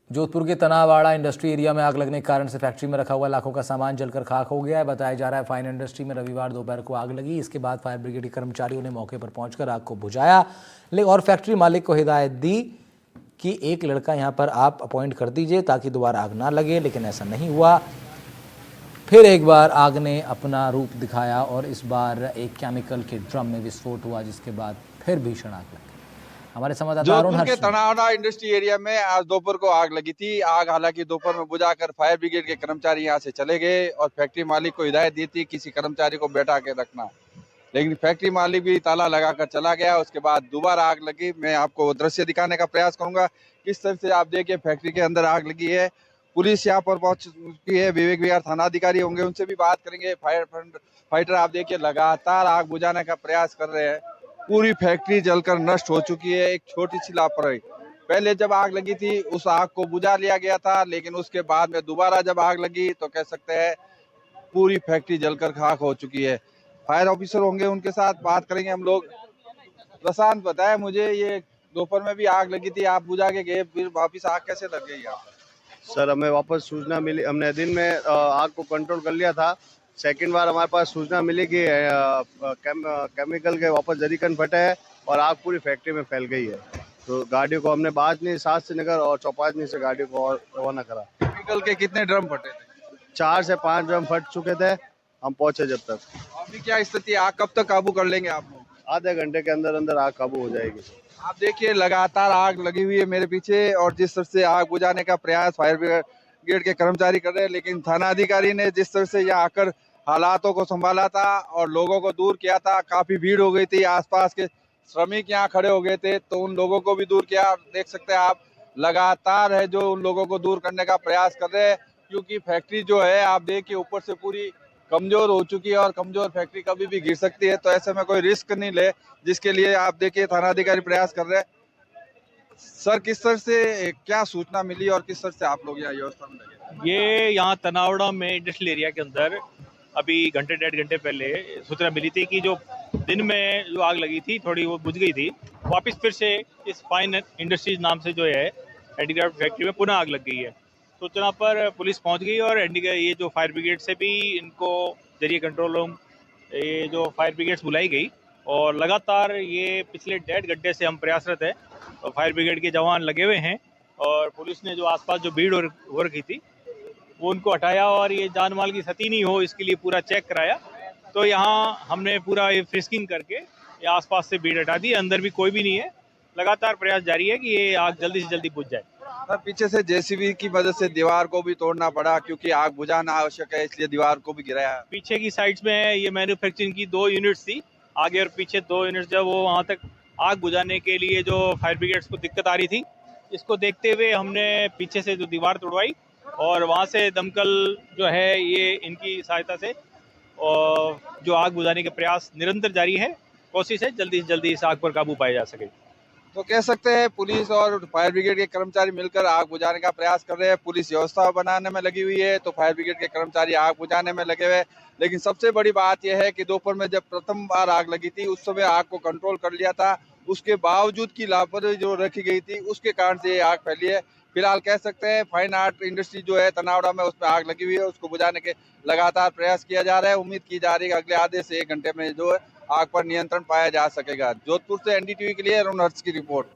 जोधपुर के तनावाड़ा industry area में आग लगने के कारण से फैक्ट्री में रखा हुआ लाखों का सामान जलकर खाक हो गया है। बताया जा रहा है फाइन इंडस्ट्री में रविवार दोपहर को आग लगी। इसके बाद फायर ब्रिगेड के कर्मचारियों ने मौके पर पहुंचकर आग को बुझाया और फैक्ट्री मालिक को हिदायत दी कि एक लड़का यहां पर आप अपॉइंट कर दीजिए ताकि दोबारा आग ना लगे, लेकिन ऐसा नहीं हुआ। फिर एक बार आग ने अपना रूप दिखाया और इस बार एक केमिकल के ड्रम में विस्फोट हुआ, जिसके बाद फिर भीषण आग लगी। हमारे संवाददाता अरुण जोधपुर के हर्ष तनावड़ा इंडस्ट्री एरिया में आज दोपहर को आग लगी थी। आग हालांकि दोपहर में बुझाकर फायर ब्रिगेड के कर्मचारी यहां से चले गए और फैक्ट्री मालिक को हिदायत दी थी किसी कर्मचारी को बैठा के रखना, लेकिन फैक्ट्री मालिक भी ताला लगाकर चला गया। उसके बाद दोबारा आग लगी। मैं आपको दृश्य दिखाने का प्रयास करूंगा। किस तरह से आप देखिए फैक्ट्री के अंदर आग लगी है। पुलिस यहाँ पर पहुंच चुकी है। विवेक विहार थाना अधिकारी होंगे, उनसे भी बात करेंगे। फायर फाइटर आप देखिए लगातार आग बुझाने का प्रयास कर रहे हैं। पूरी फैक्ट्री जलकर नष्ट हो चुकी है। एक छोटी सी लापरवाही, पहले जब आग लगी थी उस आग को बुझा लिया गया था, लेकिन उसके बाद में दोबारा जब आग लगी तो कह सकते हैं पूरी फैक्ट्री जलकर खाक हो चुकी है। फायर ऑफिसर होंगे, उनके साथ बात करेंगे हम लोग। प्रशांत, बताया मुझे ये दोपहर में भी आग लगी थी, आप बुझा के गए, फिर वापिस आग कैसे लग गई आप? सर, हमें वापस सूचना मिली, हमने दिन में आग को कंट्रोल कर लिया था। सेकंड बार हमारे पास सूचना मिली कि केमिकल के वापस जरीकन फटे है और आग पूरी फैक्ट्री में फैल गई है। तो गाड़ियों को हमने बाजनी, शास्त्री नगर और चौपाजनी से गाड़ियों को रवाना करा। केमिकल के कितने ड्रम फटे थे? 4 से 5 ड्रम फट चुके थे, हम पहुंचे जब तक। अभी क्या स्थिति, आग कब तक काबू कर लेंगे आप लोग? आधे घंटे के अंदर अंदर आग काबू हो जाएगी। आप देखिए लगातार आग लगी हुई है मेरे पीछे, और जिस तरह से आग बुझाने का प्रयास फायर ब्रिगेड के कर्मचारी कर रहे हैं, लेकिन थाना अधिकारी ने जिस तरह से यहाँ आकर हालातों को संभाला था और लोगों को दूर किया था। काफी भीड़ हो गई थी, आसपास के श्रमिक यहाँ खड़े हो गए थे, तो उन लोगों को भी दूर किया। देख सकते हैं आप, लगातार है जो उन लोगों को दूर करने का प्रयास कर रहे हैं, क्योंकि फैक्ट्री जो है आप देखिए ऊपर से पूरी कमजोर हो चुकी है और कमजोर फैक्ट्री कभी भी गिर सकती है। तो ऐसे में कोई रिस्क नहीं ले, जिसके लिए आप देखिए थाना अधिकारी प्रयास कर रहे हैं। सर, किस तरह से क्या सूचना मिली और किस तरह से आप लोग यहाँ व्यवस्था में लगे? ये यहाँ तनावड़ा में इंडस्ट्रियल एरिया के अंदर अभी घंटे 1.5 घंटे पहले सूचना मिली थी कि जो दिन में जो आग लगी थी थोड़ी वो बुझ गई थी। वापस फिर से इस फाइन इंडस्ट्रीज नाम से जो है हैंडीक्राफ्ट फैक्ट्री में पुनः आग लग गई है। सूचना पर पुलिस पहुंच गई और ये जो फायर ब्रिगेड से भी इनको जरिए कंट्रोल रूम ये जो फायर ब्रिगेड्स बुलाई गई और लगातार ये पिछले 1.5 घंटे से हम प्रयासरत है। और फायर ब्रिगेड के जवान लगे हुए हैं और पुलिस ने जो आसपास जो भीड़ हो रखी थी वो उनको हटाया और ये जान माल की क्षति नहीं हो इसके लिए पूरा चेक कराया। तो यहाँ हमने पूरा ये फ्रिस्किंग करके ये आसपास से भीड़ हटा दी, अंदर भी कोई भी नहीं है। लगातार प्रयास जारी है कि ये आग जल्दी से जल्दी बुझ जाए। सर, पीछे से जेसीबी की मदद से दीवार को भी तोड़ना पड़ा क्योंकि आग बुझाना आवश्यक है, इसलिए दीवार को भी गिराया। पीछे की साइड्स में ये मैन्युफैक्चरिंग की 2 यूनिट्स थी, आगे और पीछे 2 यूनिट्स। जब वो वहाँ तक आग बुझाने के लिए जो फायर ब्रिगेड्स को दिक्कत आ रही थी, इसको देखते हुए हमने पीछे से जो दीवार तोड़वाई और वहाँ से दमकल जो है ये इनकी सहायता से और जो आग बुझाने के प्रयास निरंतर जारी है। कोशिश है जल्दी से जल्दी इस आग पर काबू पाया जा सके। तो कह सकते हैं पुलिस और फायर ब्रिगेड के कर्मचारी मिलकर आग बुझाने का प्रयास कर रहे हैं। पुलिस व्यवस्था बनाने में लगी हुई है तो फायर ब्रिगेड के कर्मचारी आग बुझाने में लगे हुए। लेकिन सबसे बड़ी बात यह है कि दोपहर में जब प्रथम बार आग लगी थी उस समय आग को कंट्रोल कर लिया था, उसके बावजूद की लापरवाही जो रखी गई थी उसके कारण से ये आग फैली है। फिलहाल कह सकते हैं फाइन आर्ट इंडस्ट्री जो है तनावड़ा में, उसमें आग लगी हुई है, उसको बुझाने के लगातार प्रयास किया जा रहा है। उम्मीद की जा रही है अगले आधे से 1 घंटे में जो है आग पर नियंत्रण पाया जा सकेगा। जोधपुर से एनडीटीवी के लिए अरुण हर्ष की रिपोर्ट।